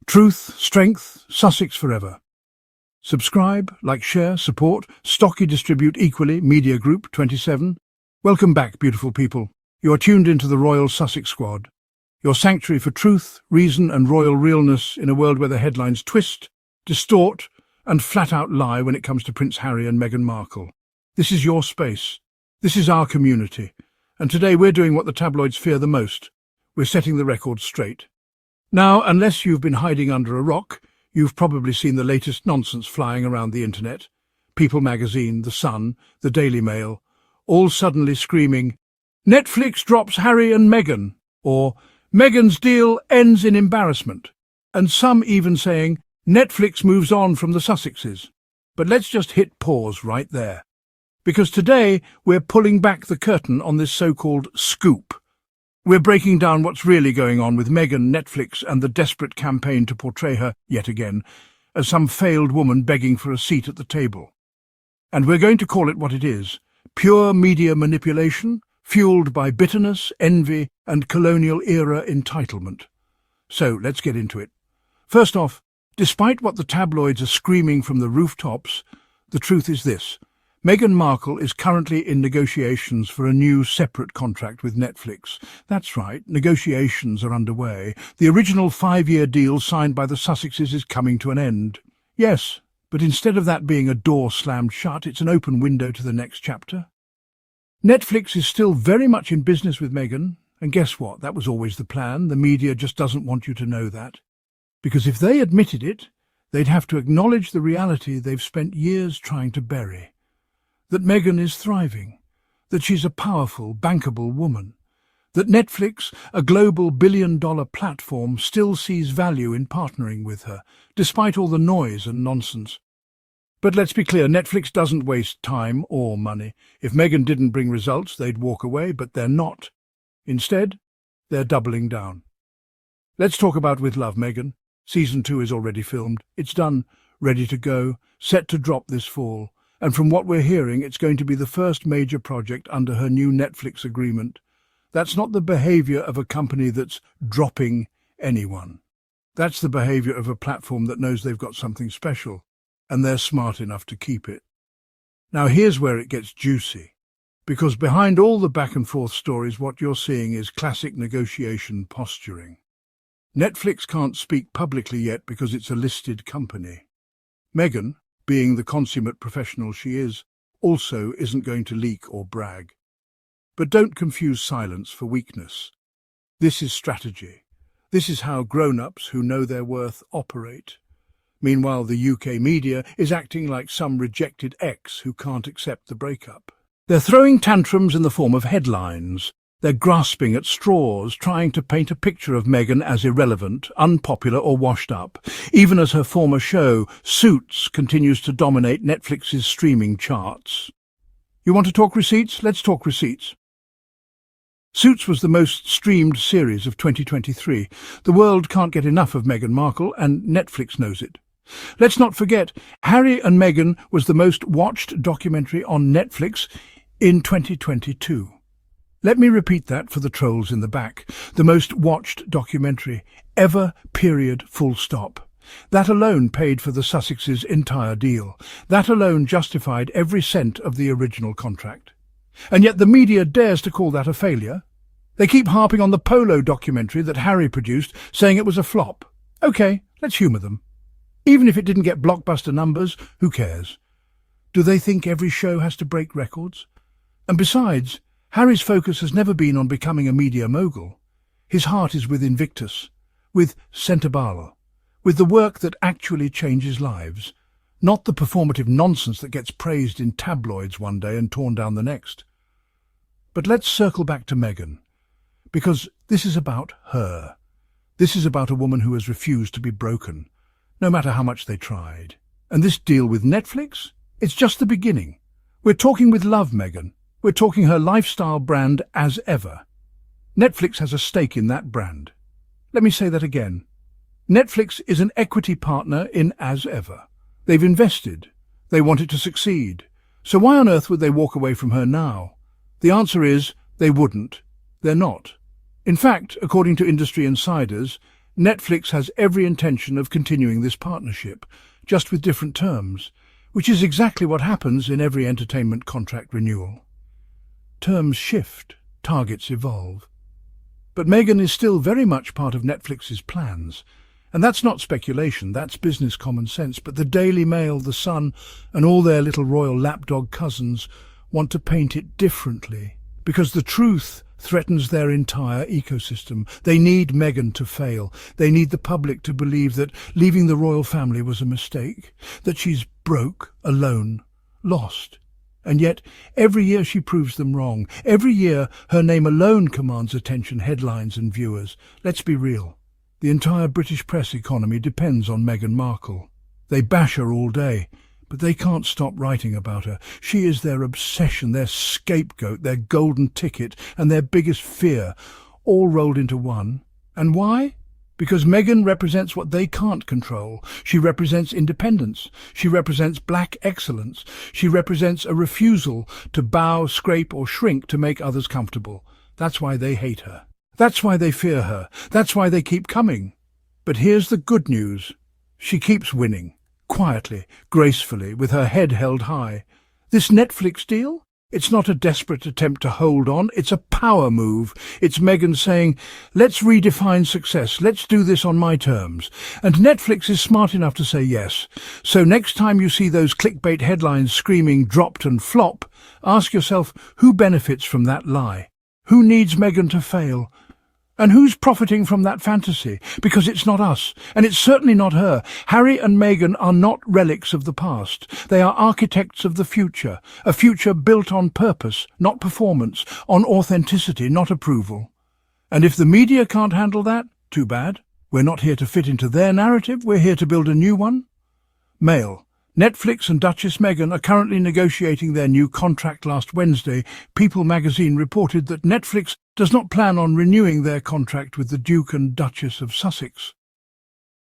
Truth, strength, Sussex forever. Subscribe, like, share, support, Stocky Distribute Equally, Media Group 27. Welcome back, beautiful people. You are tuned into the Royal Sussex Squad, your sanctuary for truth, reason and royal realness in a world where the headlines twist, distort and flat-out lie when it comes to Prince Harry and Meghan Markle. This is your space. This is our community. And today we're doing what the tabloids fear the most. We're setting the record straight. Now, unless you've been hiding under a rock, you've probably seen the latest nonsense flying around the internet. People magazine, The Sun, the Daily Mail, all suddenly screaming, "Netflix drops Harry and Meghan," or "Meghan's deal ends in embarrassment," and some even saying, "Netflix moves on from the Sussexes." But let's just hit pause right there. Because today we're pulling back the curtain on this so-called scoop. We're breaking down what's really going on with Meghan, Netflix and the desperate campaign to portray her, yet again, as some failed woman begging for a seat at the table. And we're going to call it what it is: pure media manipulation, fueled by bitterness, envy and colonial-era entitlement. So let's get into it. First off, despite what the tabloids are screaming from the rooftops, the truth is this: Meghan Markle is currently in negotiations for a new separate contract with Netflix. That's right, negotiations are underway. The original 5-year deal signed by the Sussexes is coming to an end. Yes, but instead of that being a door slammed shut, it's an open window to the next chapter. Netflix is still very much in business with Meghan, and guess what? That was always the plan. The media just doesn't want you to know that. Because if they admitted it, they'd have to acknowledge the reality they've spent years trying to bury. That Meghan is thriving, that she's a powerful, bankable woman, that Netflix, a global billion-dollar platform, still sees value in partnering with her, despite all the noise and nonsense. But let's be clear, Netflix doesn't waste time or money. If Meghan didn't bring results, they'd walk away, but they're not. Instead, they're doubling down. Let's talk about With Love, Meghan. Season 2 is already filmed. It's done, ready to go, set to drop this fall. And from what we're hearing, it's going to be the first major project under her new Netflix agreement. That's not the behaviour of a company that's dropping anyone. That's the behaviour of a platform that knows they've got something special, and they're smart enough to keep it. Now here's where it gets juicy, because behind all the back-and-forth stories, what you're seeing is classic negotiation posturing. Netflix can't speak publicly yet because it's a listed company. Meghan, being the consummate professional she is, also isn't going to leak or brag. But don't confuse silence for weakness. This is strategy. This is how grown-ups who know their worth operate. Meanwhile, the UK media is acting like some rejected ex who can't accept the breakup. They're throwing tantrums in the form of headlines. They're grasping at straws, trying to paint a picture of Meghan as irrelevant, unpopular or washed up, even as her former show, Suits, continues to dominate Netflix's streaming charts. You want to talk receipts? Let's talk receipts. Suits was the most streamed series of 2023. The world can't get enough of Meghan Markle, and Netflix knows it. Let's not forget, Harry and Meghan was the most watched documentary on Netflix in 2022. Let me repeat that for the trolls in the back. The most watched documentary ever, period, full stop. That alone paid for the Sussexes' entire deal. That alone justified every cent of the original contract. And yet the media dares to call that a failure. They keep harping on the Polo documentary that Harry produced, saying it was a flop. Okay, let's humour them. Even if it didn't get blockbuster numbers, who cares? Do they think every show has to break records? And besides, Harry's focus has never been on becoming a media mogul. His heart is with Invictus, with Centabalo, with the work that actually changes lives, not the performative nonsense that gets praised in tabloids one day and torn down the next. But let's circle back to Meghan, because this is about her. This is about a woman who has refused to be broken, no matter how much they tried. And this deal with Netflix? It's just the beginning. We're talking With Love, Meghan. We're talking her lifestyle brand as ever. Netflix has a stake in that brand. Let me say that again. Netflix is an equity partner in As Ever. They've invested. They want it to succeed. So why on earth would they walk away from her now? The answer is they wouldn't. They're not. In fact, according to industry insiders, Netflix has every intention of continuing this partnership, just with different terms, which is exactly what happens in every entertainment contract renewal. Terms shift, targets evolve. But Meghan is still very much part of Netflix's plans. And that's not speculation, that's business common sense. But the Daily Mail, The Sun, and all their little royal lapdog cousins want to paint it differently, because the truth threatens their entire ecosystem. They need Meghan to fail. They need the public to believe that leaving the royal family was a mistake, that she's broke, alone, lost. And yet, every year she proves them wrong. Every year, her name alone commands attention, headlines and viewers. Let's be real. The entire British press economy depends on Meghan Markle. They bash her all day, but they can't stop writing about her. She is their obsession, their scapegoat, their golden ticket, and their biggest fear, all rolled into one. And why? Because Meghan represents what they can't control. She represents independence. She represents black excellence. She represents a refusal to bow, scrape or shrink to make others comfortable. That's why they hate her. That's why they fear her. That's why they keep coming. But here's the good news. She keeps winning, quietly, gracefully, with her head held high. This Netflix deal? It's not a desperate attempt to hold on, it's a power move. It's Meghan saying, let's redefine success, let's do this on my terms. And Netflix is smart enough to say yes. So next time you see those clickbait headlines screaming dropped and flop, ask yourself who benefits from that lie? Who needs Meghan to fail? And who's profiting from that fantasy? Because it's not us, and it's certainly not her. Harry and Meghan are not relics of the past. They are architects of the future, a future built on purpose, not performance, on authenticity, not approval. And if the media can't handle that, too bad. We're not here to fit into their narrative, we're here to build a new one. Mail. Netflix and Duchess Meghan are currently negotiating their new contract. Last Wednesday, People magazine reported that Netflix does not plan on renewing their contract with the Duke and Duchess of Sussex.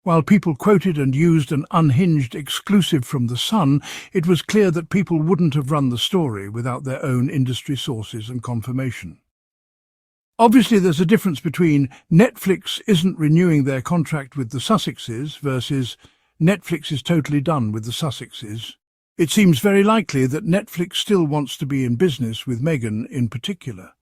While People quoted and used an unhinged exclusive from The Sun, it was clear that People wouldn't have run the story without their own industry sources and confirmation. Obviously, there's a difference between Netflix isn't renewing their contract with the Sussexes versus Netflix is totally done with the Sussexes. It seems very likely that Netflix still wants to be in business with Meghan in particular.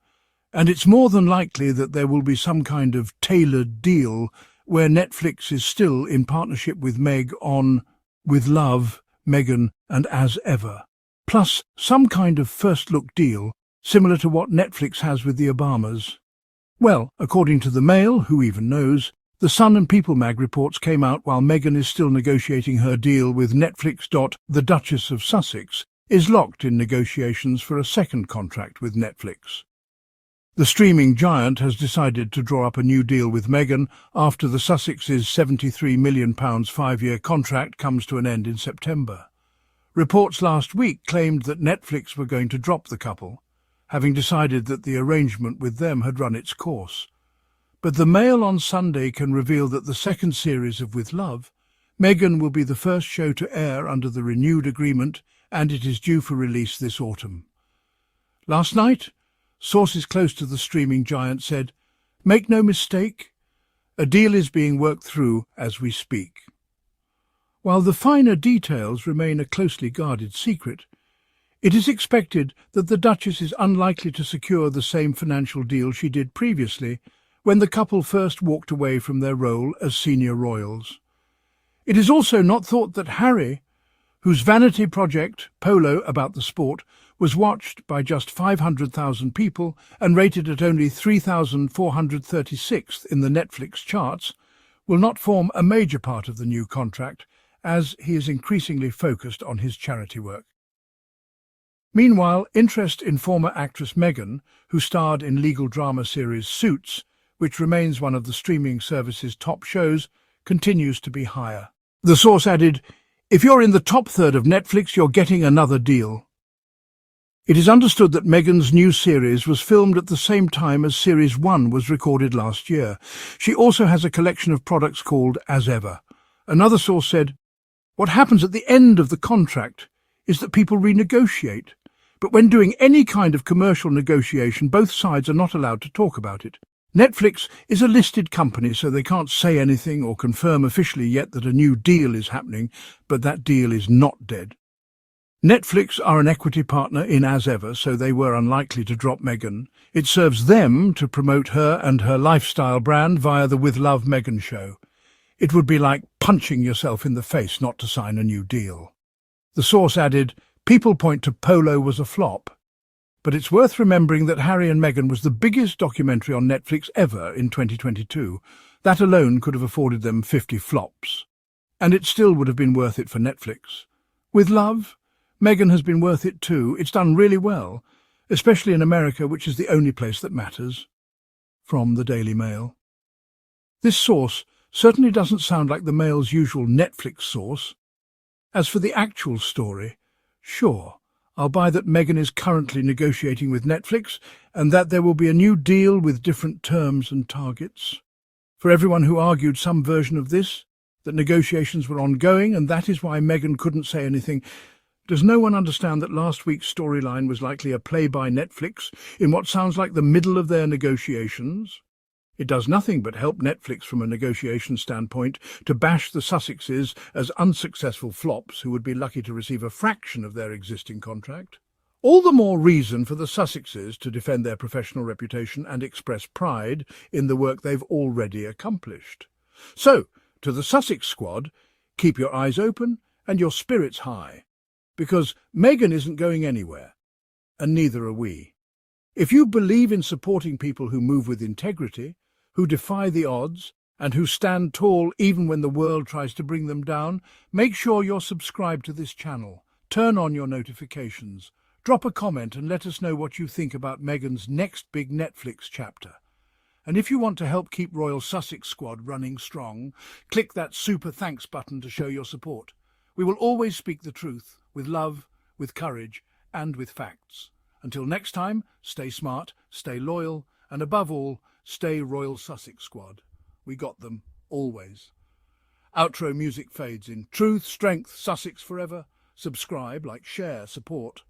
And it's more than likely that there will be some kind of tailored deal where Netflix is still in partnership with Meg on With Love, Meghan and As Ever. Plus some kind of first-look deal similar to what Netflix has with the Obamas. Well, according to the Mail, who even knows, The Sun and People mag reports came out while Meghan is still negotiating her deal with Netflix. The Duchess of Sussex is locked in negotiations for a second contract with Netflix. The streaming giant has decided to draw up a new deal with Meghan after the Sussex's £73 million 5-year contract comes to an end in September. Reports last week claimed that Netflix were going to drop the couple, having decided that the arrangement with them had run its course. But the Mail on Sunday can reveal that the second series of With Love, Meghan will be the first show to air under the renewed agreement, and it is due for release this autumn. Last night, sources close to the streaming giant said, "Make no mistake, a deal is being worked through as we speak." While the finer details remain a closely guarded secret, it is expected that the Duchess is unlikely to secure the same financial deal she did previously when the couple first walked away from their role as senior royals. It is also not thought that Harry, whose vanity project, Polo about the sport, was watched by just 500,000 people and rated at only 3,436th in the Netflix charts, will not form a major part of the new contract, as he is increasingly focused on his charity work. Meanwhile, interest in former actress Meghan, who starred in legal drama series Suits, which remains one of the streaming service's top shows, continues to be higher. The source added, "If you're in the top third of Netflix, you're getting another deal." It is understood that Meghan's new series was filmed at the same time as Series 1 was recorded last year. She also has a collection of products called As Ever. Another source said, "What happens at the end of the contract is that people renegotiate. But when doing any kind of commercial negotiation, both sides are not allowed to talk about it. Netflix is a listed company, so they can't say anything or confirm officially yet that a new deal is happening, but that deal is not dead. Netflix are an equity partner in As Ever, so they were unlikely to drop Meghan. It serves them to promote her and her lifestyle brand via the With Love Meghan show. It would be like punching yourself in the face not to sign a new deal. The source added, people point to Polo was a flop. But it's worth remembering that Harry and Meghan was the biggest documentary on Netflix ever in 2022. That alone could have afforded them 50 flops. And it still would have been worth it for Netflix. With Love, Meghan has been worth it too. It's done really well, especially in America, which is the only place that matters. From the Daily Mail. This source certainly doesn't sound like the Mail's usual Netflix source. As for the actual story, sure, I'll buy that Meghan is currently negotiating with Netflix and that there will be a new deal with different terms and targets. For everyone who argued some version of this, that negotiations were ongoing and that is why Meghan couldn't say anything, does no one understand that last week's storyline was likely a play by Netflix in what sounds like the middle of their negotiations? It does nothing but help Netflix from a negotiation standpoint to bash the Sussexes as unsuccessful flops who would be lucky to receive a fraction of their existing contract. All the more reason for the Sussexes to defend their professional reputation and express pride in the work they've already accomplished. So, to the Sussex Squad, keep your eyes open and your spirits high, because Meghan isn't going anywhere, and neither are we. If you believe in supporting people who move with integrity, who defy the odds, and who stand tall even when the world tries to bring them down, make sure you're subscribed to this channel. Turn on your notifications. Drop a comment and let us know what you think about Meghan's next big Netflix chapter. And if you want to help keep Royal Sussex Squad running strong, click that super thanks button to show your support. We will always speak the truth, with love, with courage, and with facts. Until next time, stay smart, stay loyal, and above all, stay Royal Sussex Squad. We got them, always. Outro music fades in truth, strength, Sussex forever. Subscribe, like, share, support.